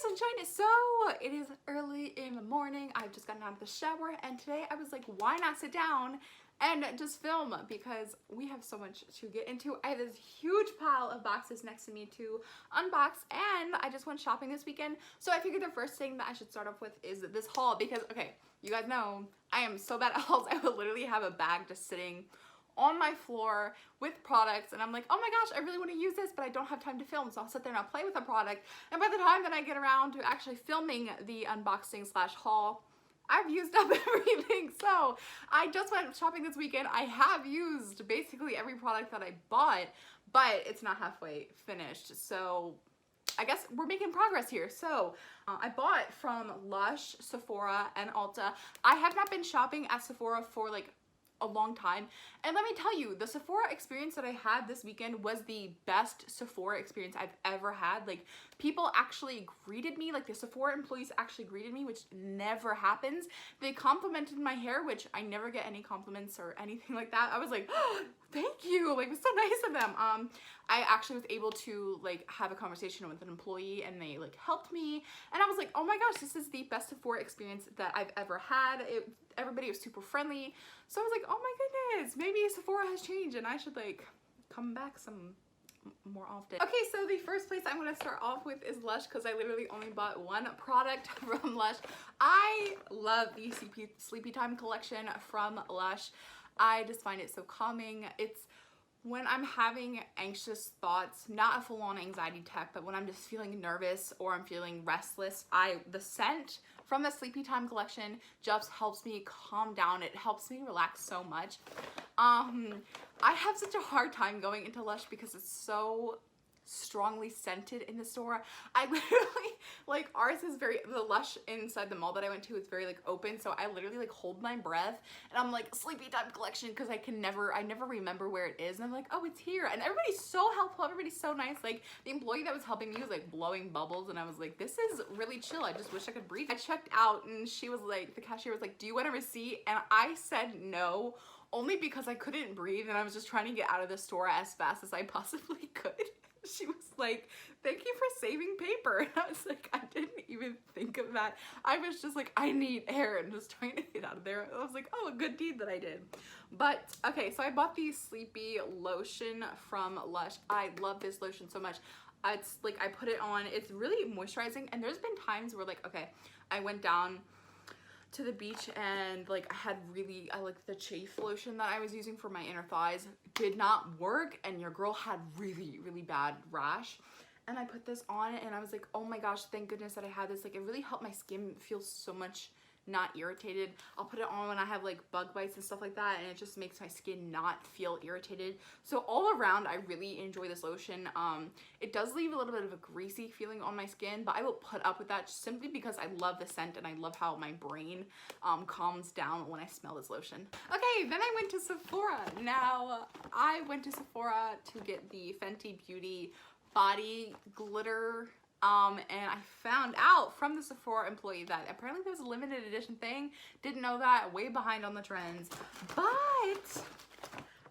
sunshine. So it is early in the morning. I've just gotten out of the shower, and today I was like, why not sit down and just film, because we have so much to get into. I have this huge pile of boxes next to me to unbox, and I just went shopping this weekend. So I figured the first thing that I should start off with is this haul, because okay, you guys know I am so bad at hauls. I will literally have a bag just sitting on my floor with products, and I'm like, oh my gosh, I really want to use this, but I don't have time to film, so I'll sit there and I'll play with the product, and by the time that I get around to actually filming the unboxing slash haul, I've used up everything. So I just went shopping this weekend. I have used basically every product that I bought, but it's not halfway finished, so I guess we're making progress here. So I bought from Lush, Sephora, and Ulta. I have not been shopping at Sephora for like a long time, and let me tell you, the Sephora experience that I had this weekend was the best Sephora experience I've ever had. Like, people actually greeted me, like the Sephora employees actually greeted me, which never happens. They complimented my hair, which I never get any compliments or anything like that. I was like, oh, thank you, like, it was so nice of them. I actually was able to like have a conversation with an employee, and they like helped me, and I was like, oh my gosh, this is the best Sephora experience that I've ever had. Everybody was super friendly, so I was like, oh my goodness, maybe Sephora has changed and I should like come back some more often. Okay, so the first place I'm gonna start off with is Lush, because I literally only bought one product from Lush. I love the Sleepy Time collection from Lush. I just find it so calming. It's when I'm having anxious thoughts, not a full-on anxiety attack, but when I'm just feeling nervous or I'm feeling restless, the scent from the Sleepy Time collection just helps me calm down. It helps me relax so much. I have such a hard time going into Lush because it's so strongly scented in the store. I literally, like, ours is the Lush inside the mall that I went to is very like open, so I literally like hold my breath and I'm like, Sleepy Time collection, because I never remember where it is, and I'm like, oh, it's here. And everybody's so helpful, everybody's so nice. Like, the employee that was helping me was like blowing bubbles, and I was like, this is really chill, I just wish I could breathe. I checked out, and she was like, the cashier was like, do you want a receipt? And I said no, only because I couldn't breathe and I was just trying to get out of the store as fast as I possibly could. She was like, thank you for saving paper. And I was like, I didn't even think of that. I was just like, I need air, and just trying to get out of there. I was like, oh, a good deed that I did. But okay, so I bought the Sleepy lotion from Lush. I love this lotion so much. It's like, I put it on, it's really moisturizing, and there's been times where like, okay, I went down to the beach and like I like the chafe lotion that I was using for my inner thighs did not work, and your girl had really bad rash, and I put this on and I was like, oh my gosh, thank goodness that I had this. Like, it really helped my skin feel so much not irritated. I'll put it on when I have like bug bites and stuff like that, and it just makes my skin not feel irritated. So all around, I really enjoy this lotion. It does leave a little bit of a greasy feeling on my skin, but I will put up with that just simply because I love the scent and I love how my brain calms down when I smell this lotion. Okay, then I went to Sephora. Now, I went to Sephora to get the Fenty Beauty body glitter, and I found out from the Sephora employee that apparently there's a limited edition thing. Didn't know that, way behind on the trends. But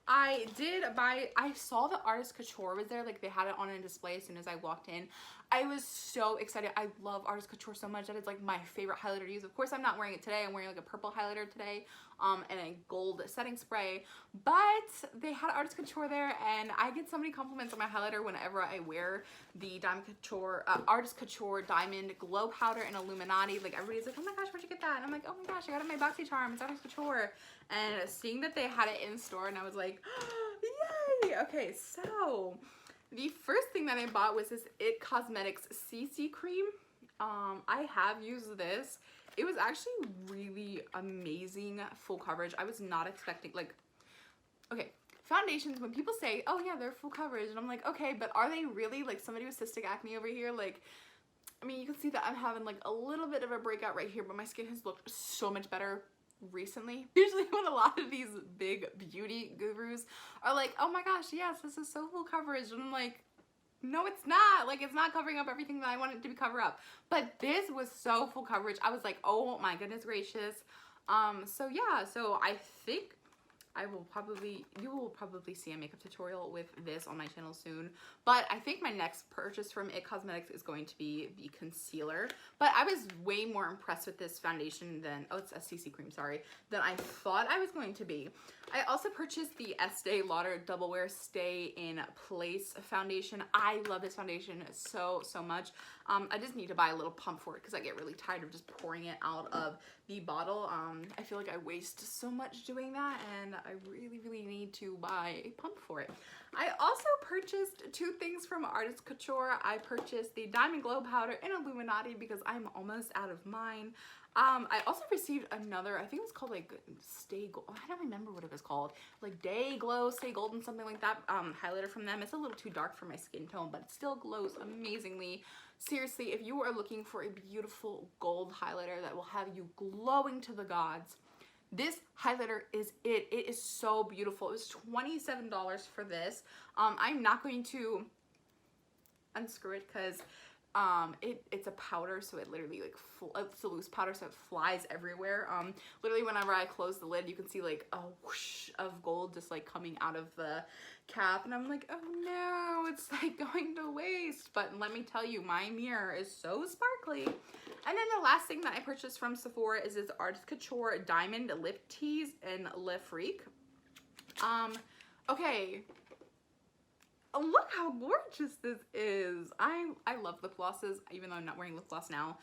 I did buy, I saw the Artist Couture was there, like they had it on a display as soon as I walked in. I was so excited. I love Artist Couture so much. That is like my favorite highlighter to use. Of course, I'm not wearing it today. I'm wearing like a purple highlighter today, and a gold setting spray. But they had Artist Couture there, and I get so many compliments on my highlighter whenever I wear the Artist Couture Diamond Glow Powder in Illuminati. Like, everybody's like, oh my gosh, where'd you get that? And I'm like, oh my gosh, I got it in my Boxycharm. It's Artist Couture. And seeing that they had it in store, and I was like, yay! Okay, so the first thing that I bought was this It Cosmetics CC cream. I have used this. It was actually really amazing full coverage. I was not expecting, like, okay, foundations, when people say, oh yeah, they're full coverage, and I'm like, okay, but are they really? Like, somebody with cystic acne over here, like, I mean, you can see that I'm having like a little bit of a breakout right here, but my skin has looked so much better recently. Usually when a lot of these big beauty gurus are like, oh my gosh, yes, this is so full coverage, and I'm like, no, it's not. Like, it's not covering up everything that I want it to be cover up. But this was so full coverage. I was like, oh my goodness gracious. So yeah, so I think you will probably see a makeup tutorial with this on my channel soon. But I think my next purchase from IT Cosmetics is going to be the concealer. But I was way more impressed with this foundation than, oh, it's a CC cream, sorry, than I thought I was going to be. I also purchased the Estee Lauder Double Wear Stay in Place foundation. I love this foundation so much. I just need to buy a little pump for it because I get really tired of just pouring it out of the bottle. I feel like I waste so much doing that, and I really need to buy a pump for it. I also purchased two things from Artist Couture. I purchased the Diamond Glow Powder in Illuminati because I'm almost out of mine. I also received another, I think it was called like Stay Gold, I don't remember what it was called, like Day Glow, Stay Golden, something like that, highlighter from them. It's a little too dark for my skin tone, but it still glows amazingly. Seriously, if you are looking for a beautiful gold highlighter that will have you glowing to the gods, this highlighter is it. It is so beautiful. It was $27 for this. I'm not going to unscrew it because it's a powder, so it literally like it's a loose powder, so it flies everywhere. Literally whenever I close the lid, you can see like a whoosh of gold just like coming out of the cap, and I'm like, oh no, it's like going to waste. But let me tell you, my mirror is so sparkly. And then the last thing that I purchased from Sephora is this Artist Couture Diamond Lip Tease in Le Freak. Okay. Look how gorgeous this is. I love lip glosses, even though I'm not wearing lip gloss now.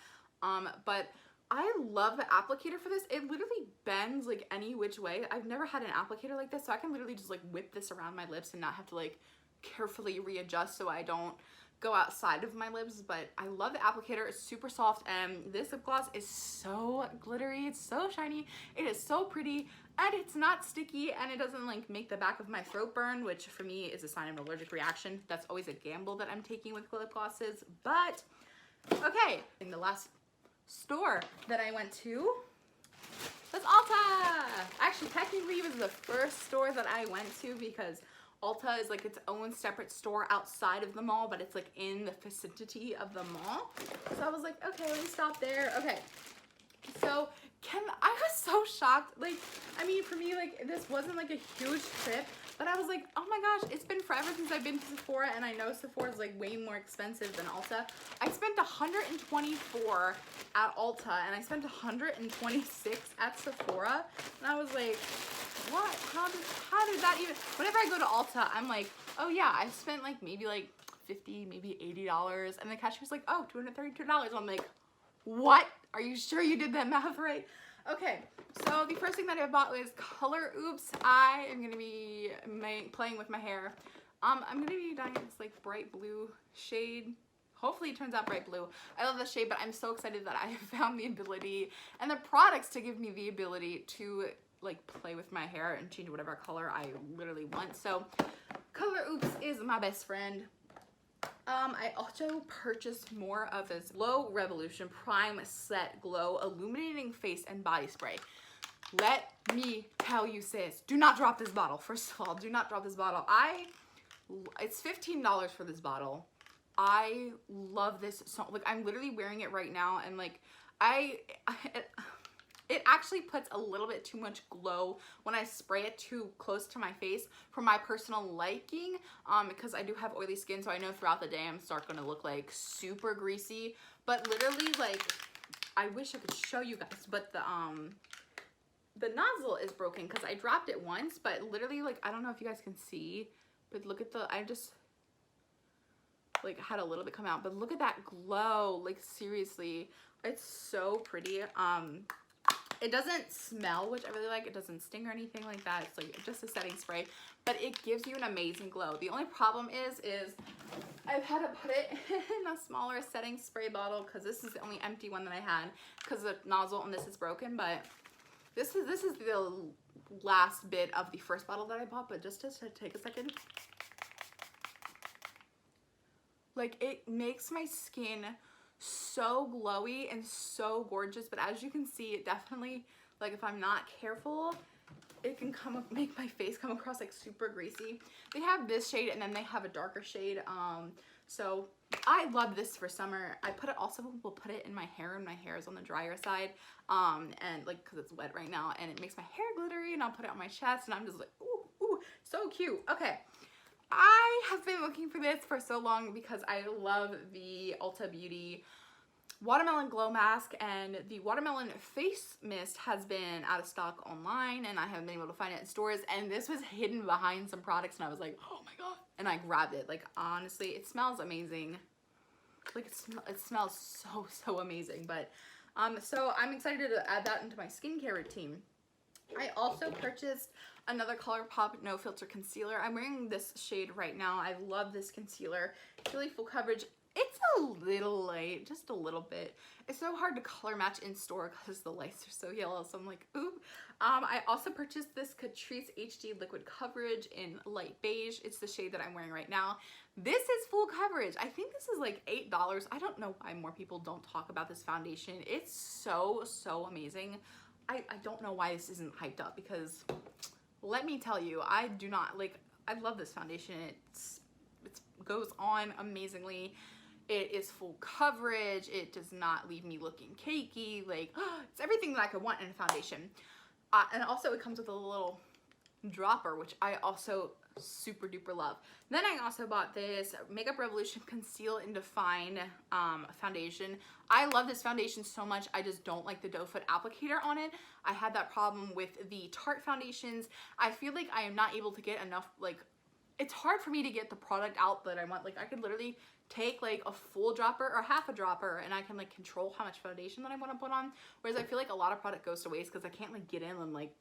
But I love the applicator for this. It literally bends like any which way. I've never had an applicator like this, so I can literally just like whip this around my lips and not have to like carefully readjust so I don't go outside of my lips. But I love the applicator. It's super soft, and this lip gloss is so glittery. It's so shiny. It is so pretty, and it's not sticky, and it doesn't like make the back of my throat burn, which for me is a sign of an allergic reaction. That's always a gamble that I'm taking with lip glosses. But okay, in the last store that I went to was Ulta. Actually, technically it was the first store that I went to because Ulta is like its own separate store outside of the mall, but it's like in the vicinity of the mall. So I was like, okay, let me stop there. Okay, so I was so shocked. Like, I mean, for me, like, this wasn't like a huge trip, but I was like, oh my gosh, it's been forever since I've been to Sephora, and I know Sephora is like way more expensive than Ulta. I spent $124 at Ulta, and I spent $126 at Sephora, and I was like, what? How did that even? Whenever I go to Ulta, I'm like, oh yeah, I spent like maybe like $50, maybe $80, and the cashier's like, oh, $232. I'm like, what? Are you sure you did that math right? Okay, so the first thing that I bought was Color Oops. I am going to be playing with my hair. I'm going to be dyeing this like bright blue shade. Hopefully it turns out bright blue. I love this shade, but I'm so excited that I have found the ability and the products to give me the ability to like play with my hair and change whatever color I literally want. So Color Oops is my best friend. I also purchased more of this Glow Revolution Prime Set Glow Illuminating Face and Body Spray. Let me tell you, sis, do not drop this bottle. First of all, do not drop this bottle. It's $15 for this bottle. I love this so, like, I'm literally wearing it right now, and like, it actually puts a little bit too much glow when I spray it too close to my face for my personal liking, because I do have oily skin, so I know throughout the day I'm going to look like super greasy. But literally, like, I wish I could show you guys, but the nozzle is broken because I dropped it once, but literally, like, I don't know if you guys can see, but look at I just like had a little bit come out, but look at that glow. Like, seriously, it's so pretty. It doesn't smell, which I really like. It doesn't sting or anything like that. It's like just a setting spray, but it gives you an amazing glow. The only problem is I've had to put it in a smaller setting spray bottle because this is the only empty one that I had because the nozzle on this is broken. But this is the last bit of the first bottle that I bought. But just to take a second, like, it makes my skin so glowy and so gorgeous, but as you can see, it definitely, like, if I'm not careful, it can make my face come across like super greasy. They have this shade and then they have a darker shade, so I love this for summer. I put it also will put it in my hair when my hair is on the drier side, and like because it's wet right now, and it makes my hair glittery, and I'll put it on my chest, and I'm just like, ooh, ooh, so cute. Okay, I have been looking for this for so long because I love the Ulta Beauty Watermelon Glow Mask, and the Watermelon Face Mist has been out of stock online, and I haven't been able to find it in stores, and this was hidden behind some products, and I was like, oh my god, and I grabbed it. Like, honestly, it smells amazing. Like, it smells so amazing. But so I'm excited to add that into my skincare routine. I also purchased another ColourPop No Filter Concealer. I'm wearing this shade right now. I love this concealer. It's really full coverage. It's a little light, just a little bit. It's so hard to color match in store because the lights are so yellow, so I'm like, ooh. I also purchased this Catrice HD Liquid Coverage in light beige. It's the shade that I'm wearing right now. This is full coverage. I think this is like $8. I don't know why more people don't talk about this foundation. It's so amazing. I don't know why this isn't hyped up, because let me tell you, I do not, like, I love this foundation. It goes on amazingly. It is full coverage. It does not leave me looking cakey. Like, it's everything that I could want in a foundation. And also it comes with a little dropper, which I also super duper love. Then I also bought this Makeup Revolution Conceal and Define foundation. I love this foundation so much. I just don't like the doe foot applicator on it. I had that problem with the Tarte foundations. I feel like I am not able to get enough, like, it's hard for me to get the product out that I want. Like, I could literally take like a full dropper or half a dropper, and I can like control how much foundation that I want to put on. Whereas I feel like a lot of product goes to waste because I can't like get in and like,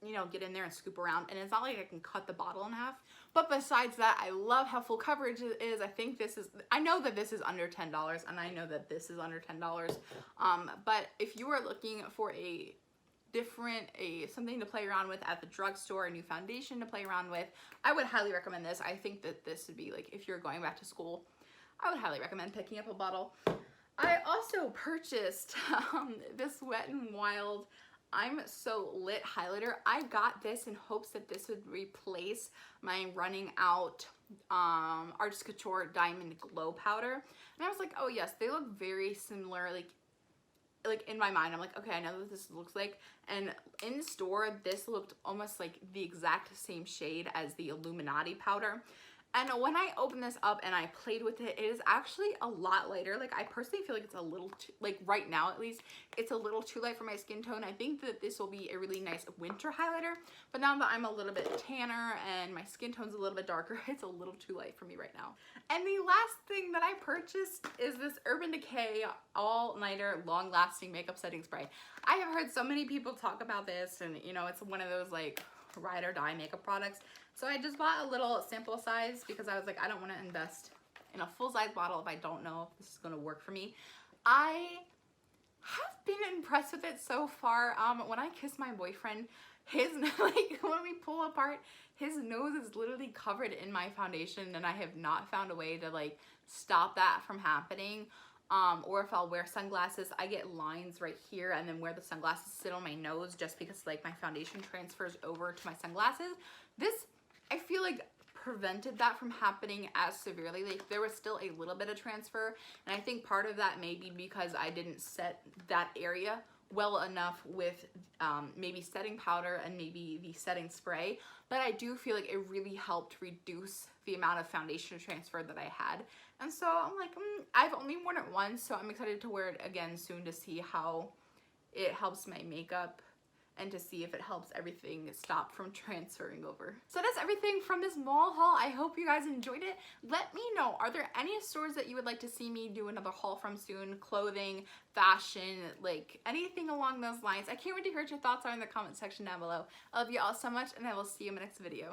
you know, get in there and scoop around. And it's not like I can cut the bottle in half. But besides that, I love how full coverage it is. I think this is, I know that this is under $10, and I know that this is under $10. But if you are looking for a something to play around with at the drugstore, a new foundation to play around with, I would highly recommend this. I think that this would be like, if you're going back to school, I would highly recommend picking up a bottle. I also purchased this Wet n Wild I'm So Lit highlighter. I got this in hopes that this would replace my running out Artist Couture Diamond Glow Powder. And I was like, oh yes, they look very similar. Like in my mind, I'm like, okay, I know what this looks like. And in store, this looked almost like the exact same shade as the Illuminati powder. And when I opened this up and I played with it, it is actually a lot lighter. Like, I personally feel like it's a little too, like right now at least, it's a little too light for my skin tone. I think that this will be a really nice winter highlighter. But now that I'm a little bit tanner and my skin tone's a little bit darker, it's a little too light for me right now. And the last thing that I purchased is this Urban Decay All-Nighter Long-Lasting Makeup Setting Spray. I have heard so many people talk about this, and you know, it's one of those like ride or die makeup products. So I just bought a little sample size because I was like, I don't want to invest in a full-size bottle if I don't know if this is going to work for me. I have been impressed with it so far. When I kiss my boyfriend, his, like, when we pull apart, his nose is literally covered in my foundation, and I have not found a way to like stop that from happening. Or if I'll wear sunglasses, I get lines right here, and then where the sunglasses sit on my nose, just because like my foundation transfers over to my sunglasses. This, I feel like, prevented that from happening as severely. Like, there was still a little bit of transfer, and I think part of that may be because I didn't set that area well enough with maybe setting powder and maybe the setting spray, but I do feel like it really helped reduce the amount of foundation transfer that I had. And so I'm like, I've only worn it once, so I'm excited to wear it again soon to see how it helps my makeup and to see if it helps everything stop from transferring over. So that's everything from this mall haul. I hope you guys enjoyed it. Let me know, are there any stores that you would like to see me do another haul from soon? Clothing, fashion, like anything along those lines. I can't wait to hear what your thoughts are in the comment section down below. I love you all so much, and I will see you in my next video.